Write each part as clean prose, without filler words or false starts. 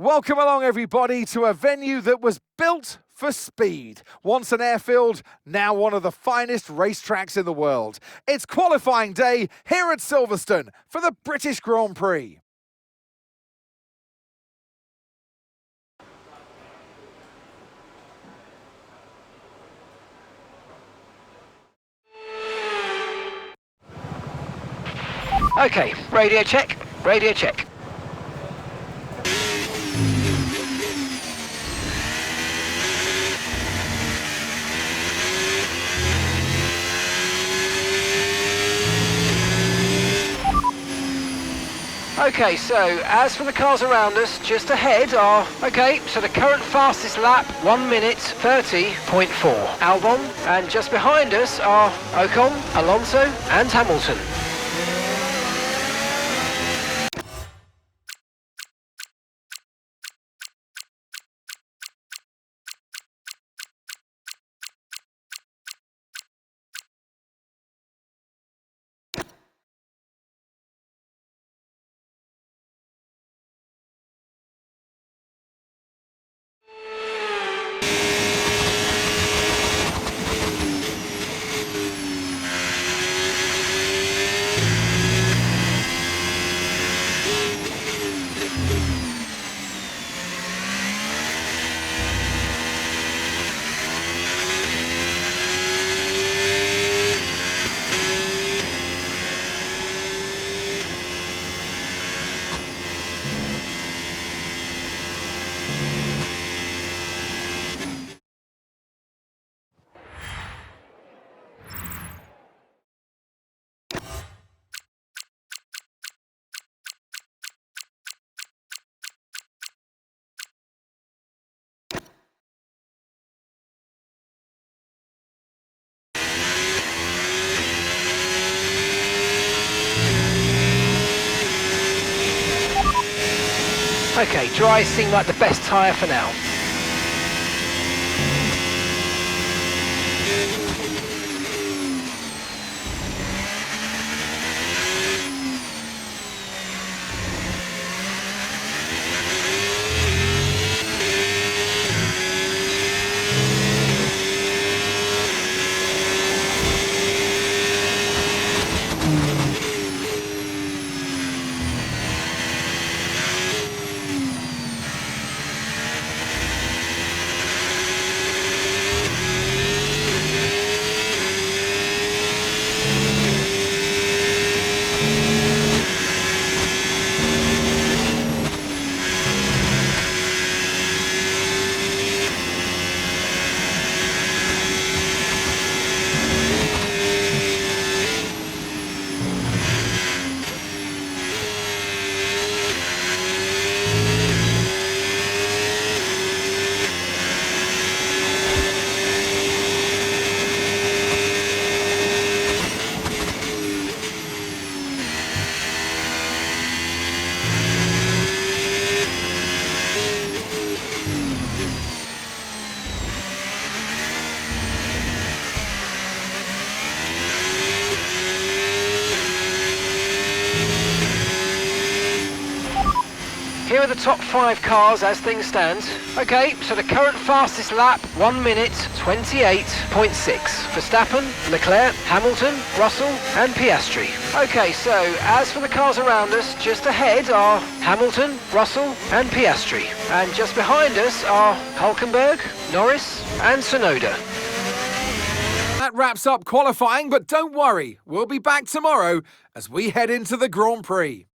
Welcome along, everybody, to a venue that was built for speed. Once an airfield, now one of the finest racetracks in the world. It's qualifying day here at Silverstone for the British Grand Prix. Okay, radio check, radio check. Okay, so as for the cars around us, just ahead are, so the current fastest lap, 1 minute 30.4. Albon, and just behind us are Ocon, Alonso and Hamilton. Okay, dry seem like the best tyre for now. Here are the top 5 cars as things stand. Okay, so the current fastest lap, 1 minute 28.6. Verstappen, Leclerc, Hamilton, Russell and Piastri. Okay, so as for the cars around us, just ahead are Hamilton, Russell and Piastri. And just behind us are Hulkenberg, Norris and Tsunoda. That wraps up qualifying, but don't worry, we'll be back tomorrow as we head into the Grand Prix.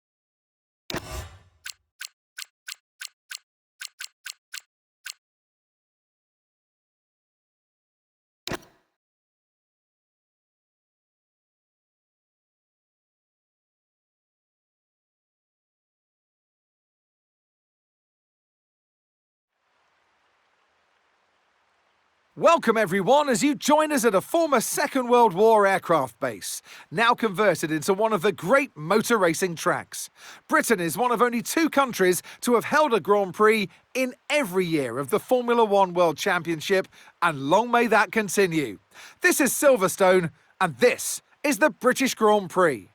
Welcome everyone as you join us at a former Second World War aircraft base, now converted into one of the great motor racing tracks. Britain is one of only 2 countries to have held a Grand Prix in every year of the Formula One World Championship, and long may that continue. This is Silverstone, and this is the British Grand Prix.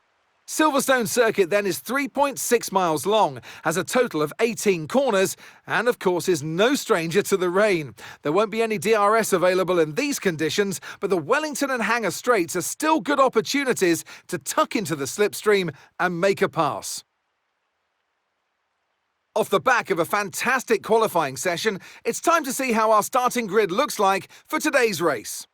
Silverstone circuit then is 3.6 miles long, has a total of 18 corners, and of course is no stranger to the rain. There won't be any DRS available in these conditions, but the Wellington and Hangar straights are still good opportunities to tuck into the slipstream and make a pass. Off the back of a fantastic qualifying session, it's time to see how our starting grid looks like for today's race.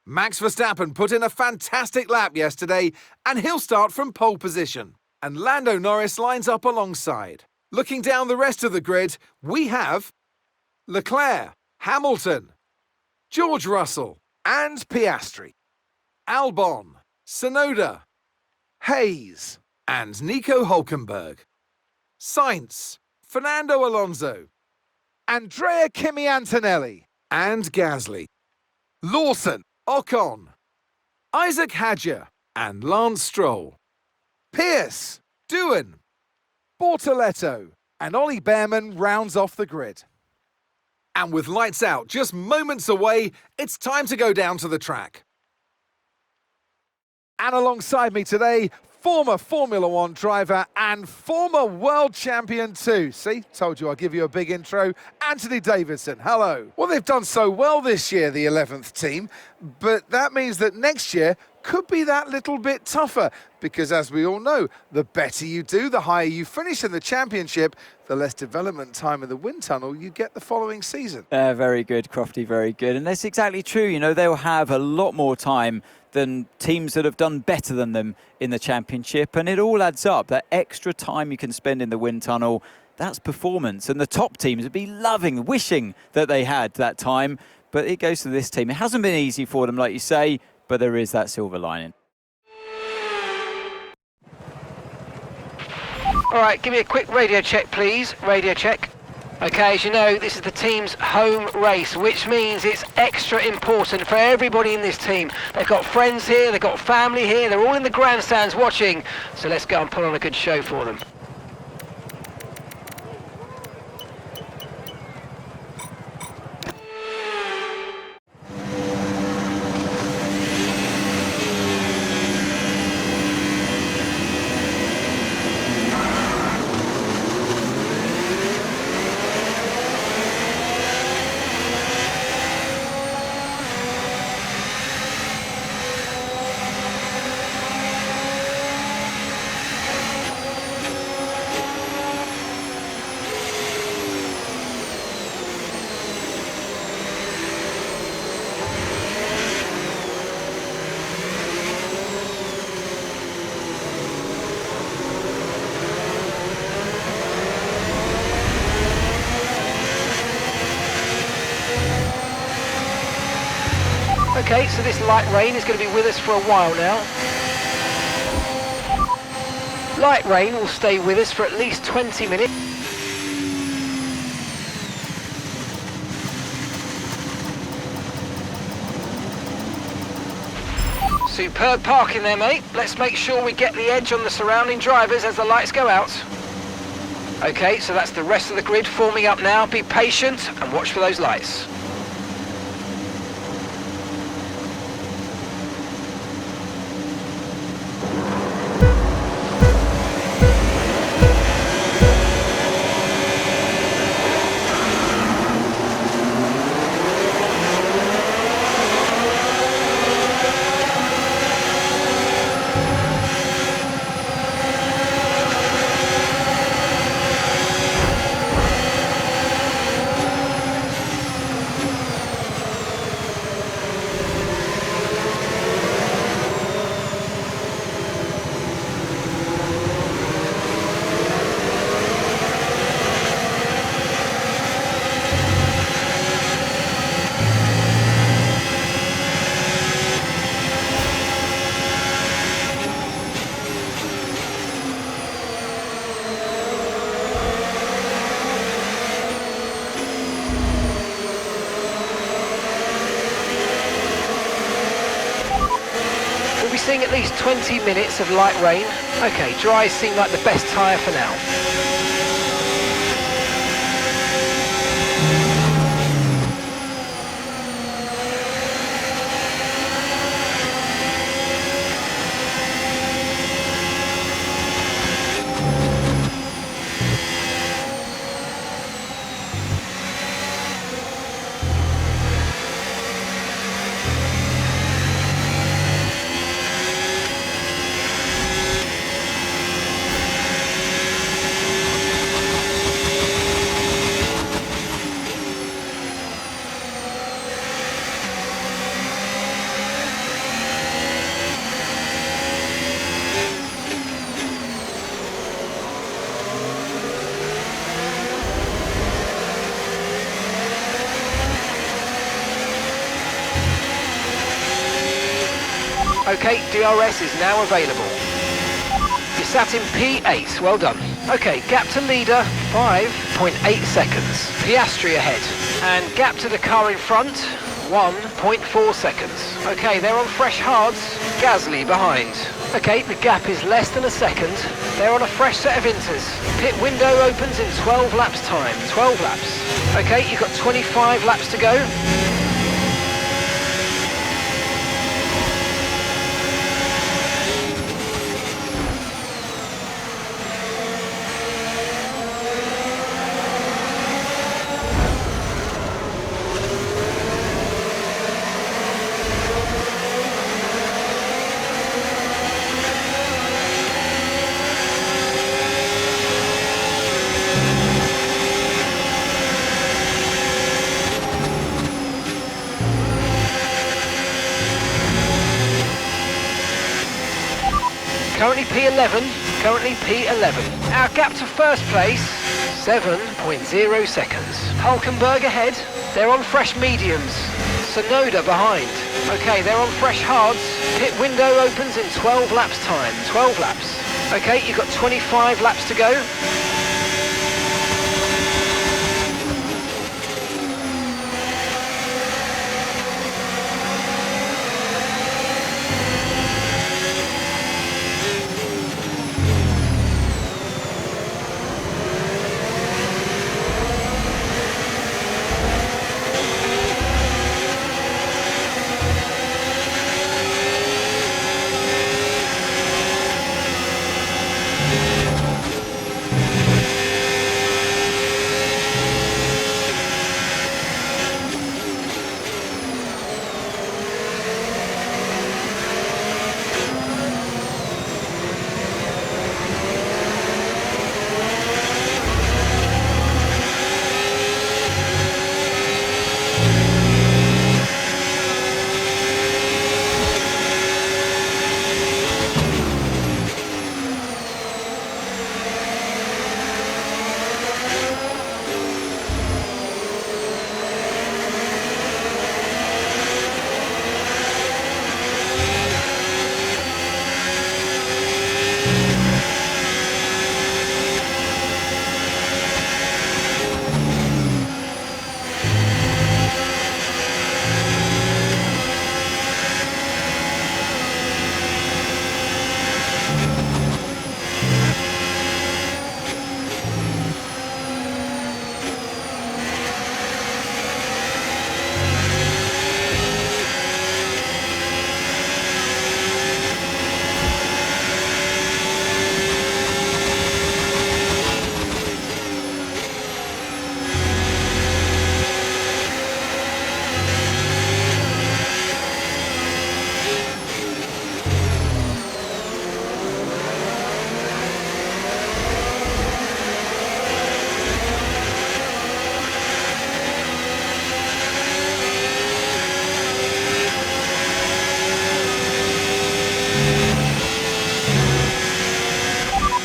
Max Verstappen put in a fantastic lap yesterday, and he'll start from pole position. And Lando Norris lines up alongside. Looking down the rest of the grid, we have Leclerc, Hamilton, George Russell, and Piastri, Albon, Tsunoda, Hayes, and Nico Hülkenberg, Sainz, Fernando Alonso, Andrea Kimi Antonelli, and Gasly, Lawson, Ocon, Isaac Hadjar, and Lance Stroll, Pierce, Doohan, Bortoletto, and Ollie Behrman rounds off the grid. And with lights out just moments away, it's time to go down to the track. And alongside me today, former Formula One driver and former world champion too. See, told you I'd give you a big intro. Anthony Davidson, hello. Well, they've done so well this year, the 11th team, but that means that next year could be that little bit tougher because, as we all know, the better you do, the higher you finish in the championship, the less development time in the wind tunnel you get the following season. Very good, Crofty, very good. And that's exactly true. You know, they'll have a lot more time than teams that have done better than them in the championship. And it all adds up. That extra time you can spend in the wind tunnel, that's performance. And the top teams would be loving, wishing that they had that time. But it goes to this team. It hasn't been easy for them, like you say, but there is that silver lining. All right, give me a quick radio check, please. Radio check. Okay, as you know, this is the team's home race, which means it's extra important for everybody in this team. They've got friends here, they've got family here, they're all in the grandstands watching. So let's go and put on a good show for them. Okay, so this light rain is going to be with us for a while now. Light rain will stay with us for at least 20 minutes. Superb parking there, mate. Let's make sure we get the edge on the surrounding drivers as the lights go out. Okay, so that's the rest of the grid forming up now. Be patient and watch for those lights. Seeing at least 20 minutes of light rain. Okay, dries seem like the best tyre for now. Okay, DRS is now available. You're sat in P8, well done. Okay, gap to leader, 5.8 seconds. Piastri ahead. And gap to the car in front, 1.4 seconds. Okay, they're on fresh hards, Gasly behind. Okay, the gap is less than a second. They're on a fresh set of inters. Pit window opens in 12 laps time, 12 laps. Okay, you've got 25 laps to go. Currently P11. Our gap to first place, 7.0 seconds. Hulkenberg ahead. They're on fresh mediums. Sonoda behind. Okay, they're on fresh hards. Pit window opens in 12 laps time, 12 laps. Okay, you've got 25 laps to go.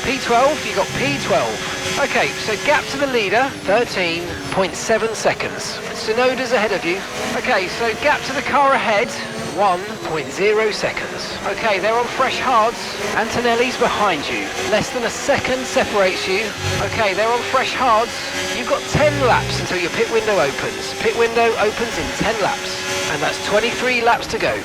P12, you got P12. Okay, so gap to the leader, 13.7 seconds. Sonoda's ahead of you. Okay, so gap to the car ahead, 1.0 seconds. Okay, they're on fresh hards. Antonelli's behind you. Less than a second separates you. Okay, they're on fresh hards. You've got 10 laps until your pit window opens. Pit window opens in 10 laps. And that's 23 laps to go.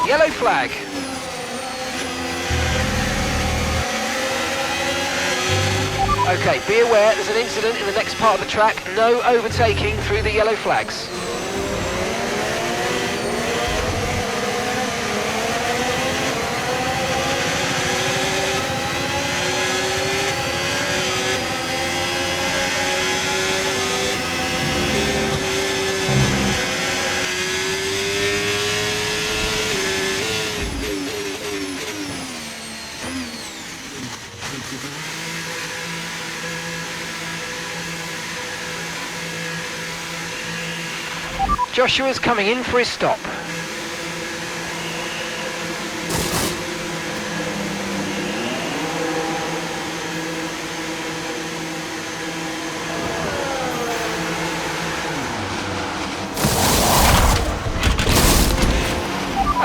Yellow flag. Okay, be aware there's an incident in the next part of the track. No overtaking through the yellow flags. Joshua's coming in for his stop.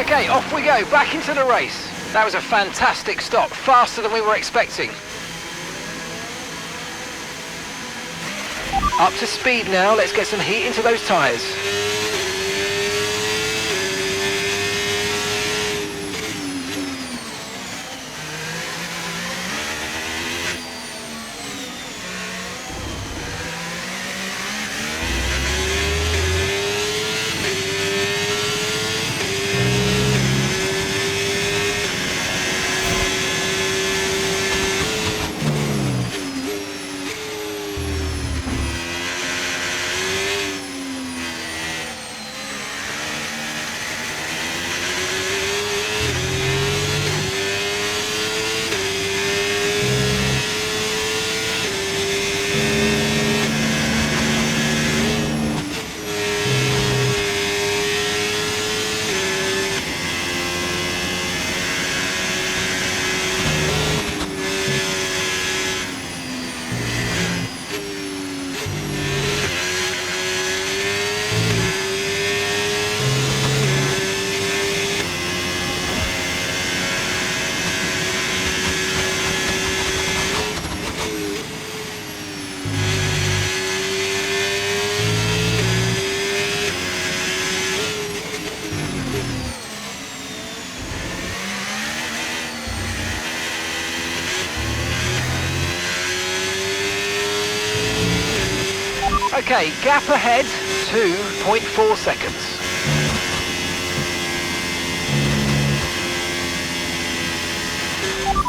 Okay, off we go, back into the race. That was a fantastic stop, faster than we were expecting. Up to speed now, let's get some heat into those tyres. Okay, gap ahead, 2.4 seconds.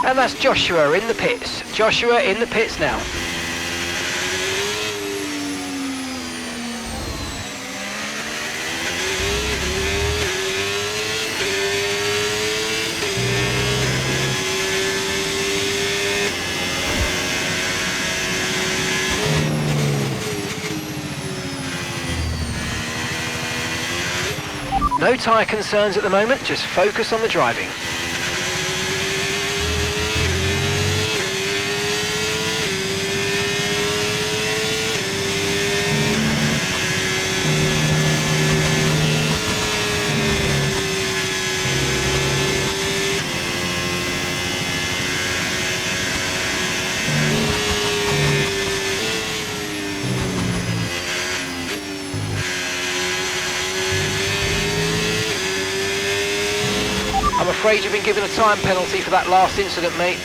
And that's Joshua in the pits. Joshua in the pits now. No tyre concerns at the moment, just focus on the driving. I'm afraid you've been given a time penalty for that last incident, mate.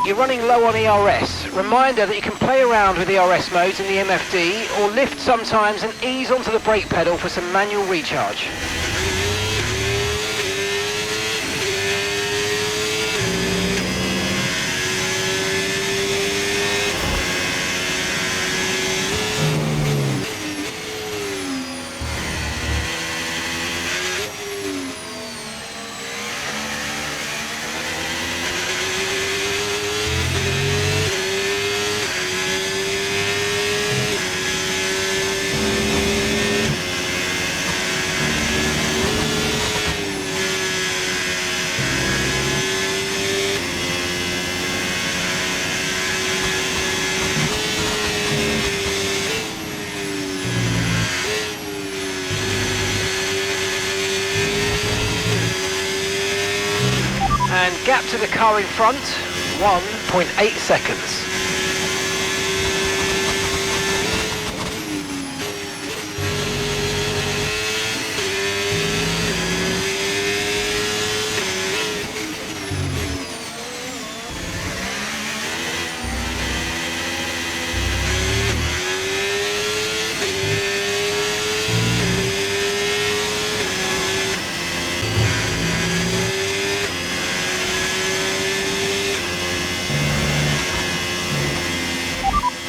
You're running low on ERS. Reminder that you can play around with ERS modes in the MFD or lift sometimes and ease onto the brake pedal for some manual recharge. And gap to the car in front, 1.8 seconds.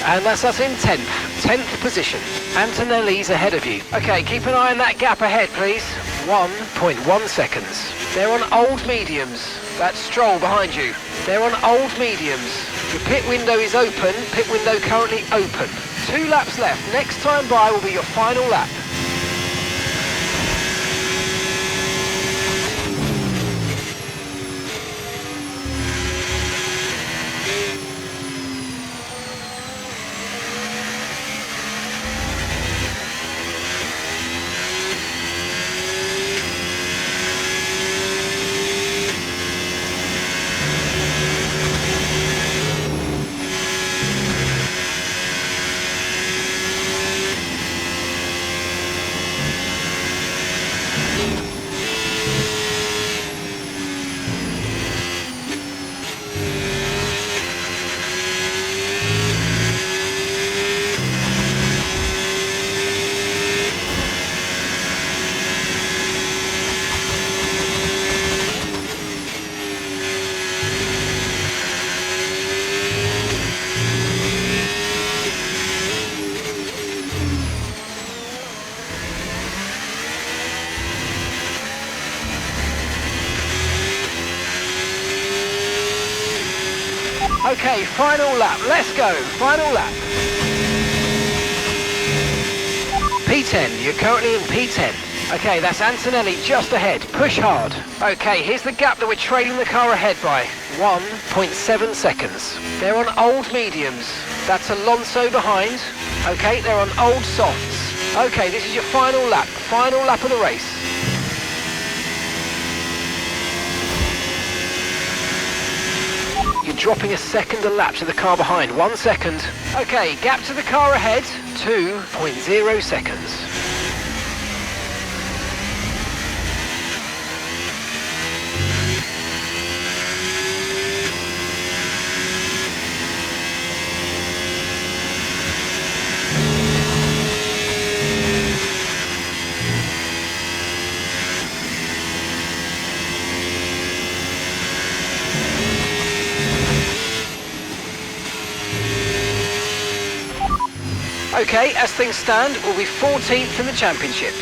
And that's us in 10th position. Antonelli's ahead of you. Okay, keep an eye on that gap ahead, please. 1.1 seconds. They're on old mediums. That's Stroll behind you. They're on old mediums. The pit window is open. Pit window currently open. 2 laps left. Next time by will be your final lap. Okay, final lap. Let's go. Final lap. P10. You're currently in P10. Okay, that's Antonelli just ahead. Push hard. Okay, here's the gap that we're trailing the car ahead by. 1.7 seconds. They're on old mediums. That's Alonso behind. Okay, they're on old softs. Okay, this is your final lap. Final lap of the race. You're dropping a second a lap to the car behind. 1 second. Okay, gap to the car ahead. 2.0 seconds. Okay, as things stand, we'll be 14th in the championship.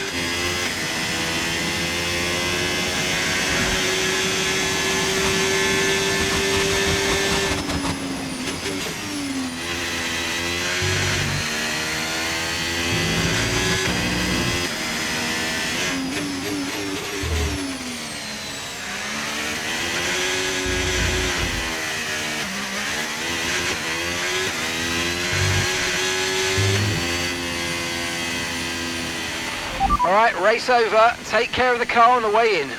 All right, race over. Take care of the car on the way in.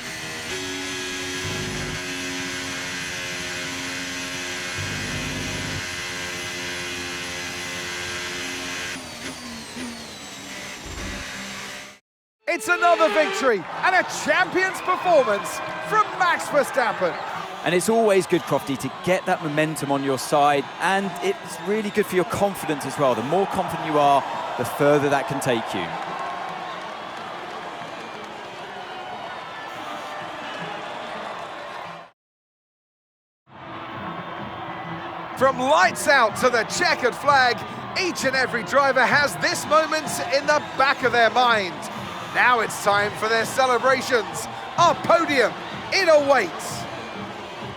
It's another victory and a champion's performance from Max Verstappen. And it's always good, Crofty, to get that momentum on your side, and it's really good for your confidence as well. The more confident you are, the further that can take you. From lights out to the checkered flag, each and every driver has this moment in the back of their mind. Now it's time for their celebrations. Our podium, it awaits.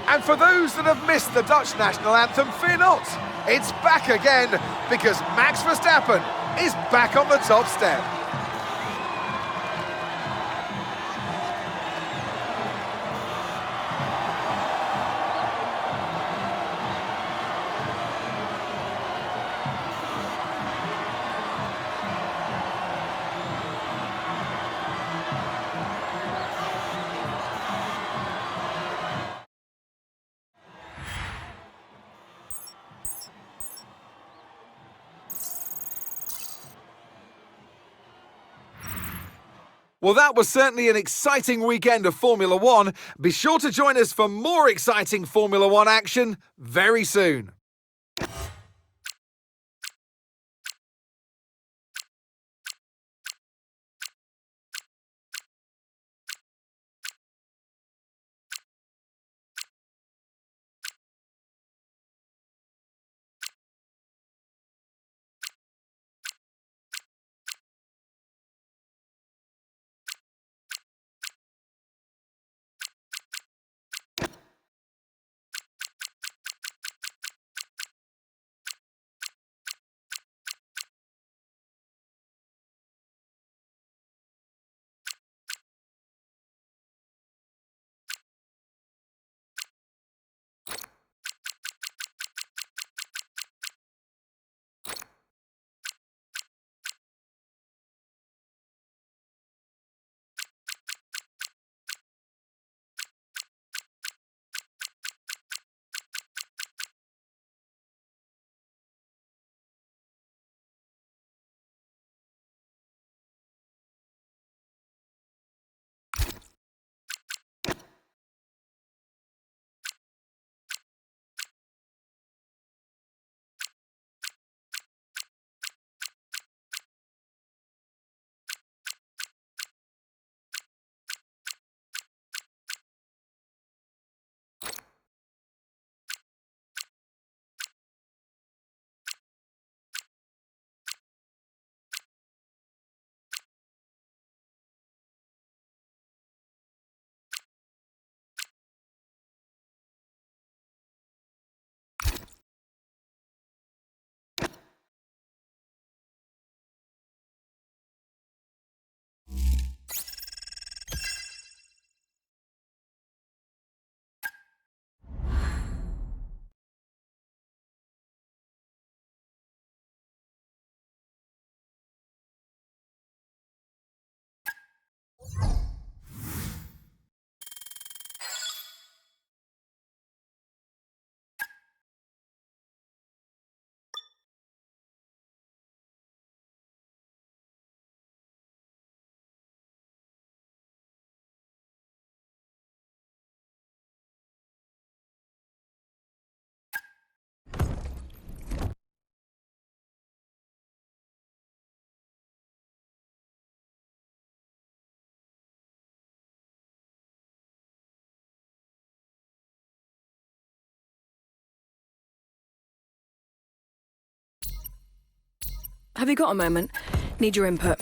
And for those that have missed the Dutch national anthem, fear not. It's back again because Max Verstappen is back on the top step. Well, that was certainly an exciting weekend of Formula One. Be sure to join us for more exciting Formula One action very soon. Have you got a moment? Need your input.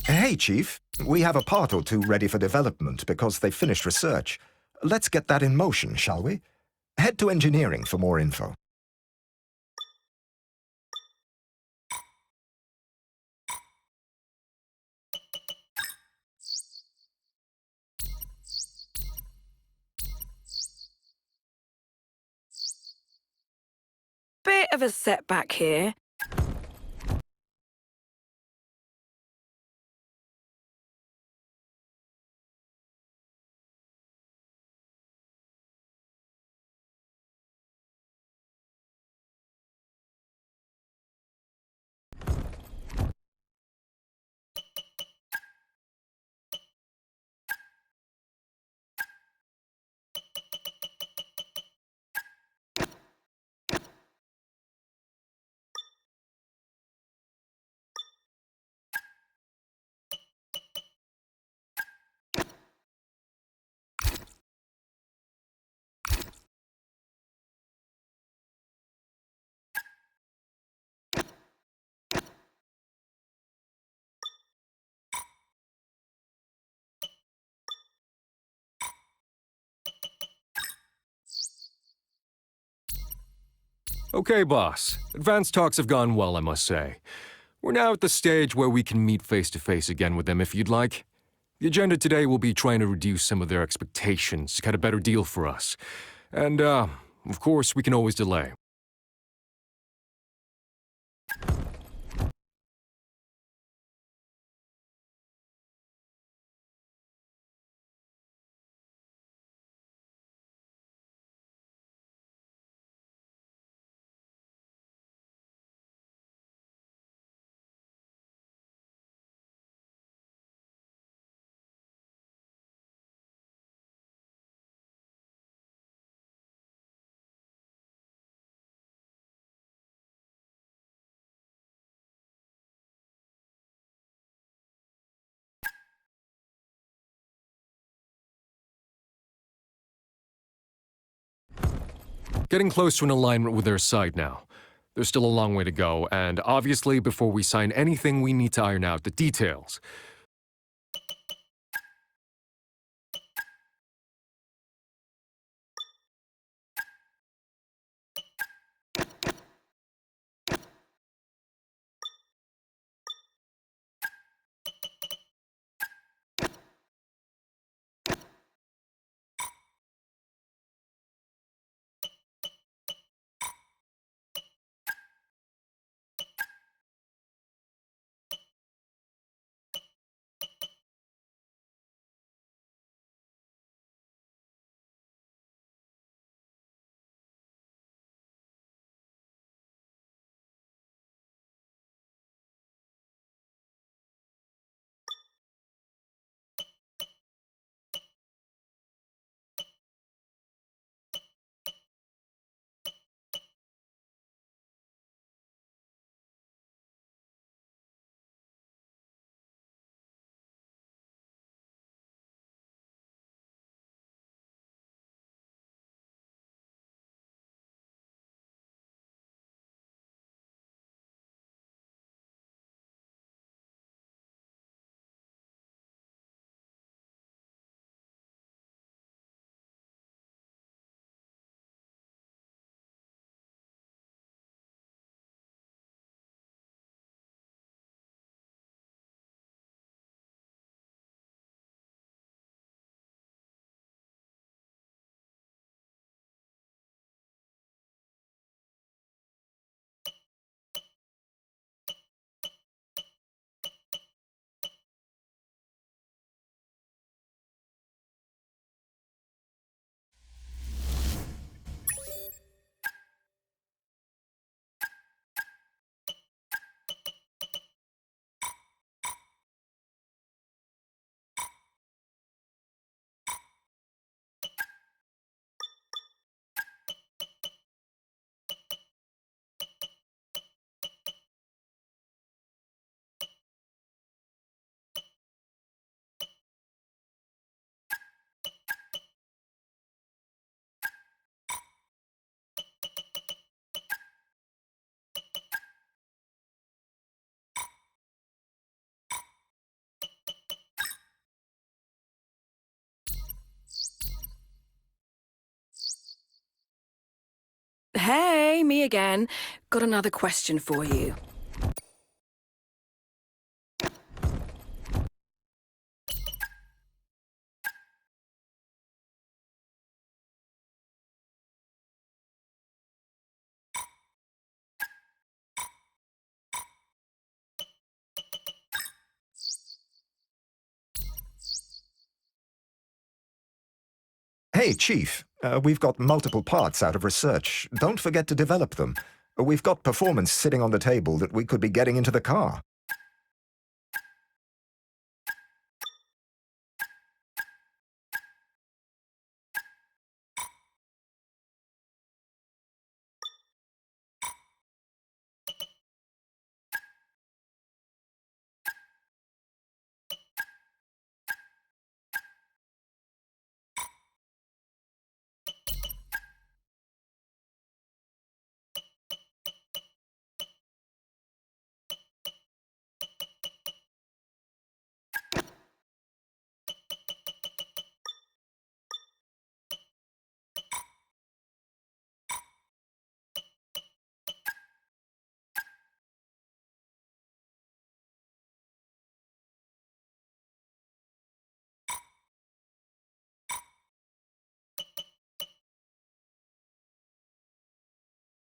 Hey, Chief. We have a part or two ready for development because they've finished research. Let's get that in motion, shall we? Head to engineering for more info. of a setback here. Okay, boss. Advanced talks have gone well, I must say. We're now at the stage where we can meet face-to-face again with them if you'd like. The agenda today will be trying to reduce some of their expectations to get a better deal for us. And, of course, we can always delay. Getting close to an alignment with their side now. There's still a long way to go, and obviously, before we sign anything, we need to iron out the details. Hey, me again. Got another question for you. Hey, Chief, we've got multiple parts out of research. Don't forget to develop them. We've got performance sitting on the table that we could be getting into the car.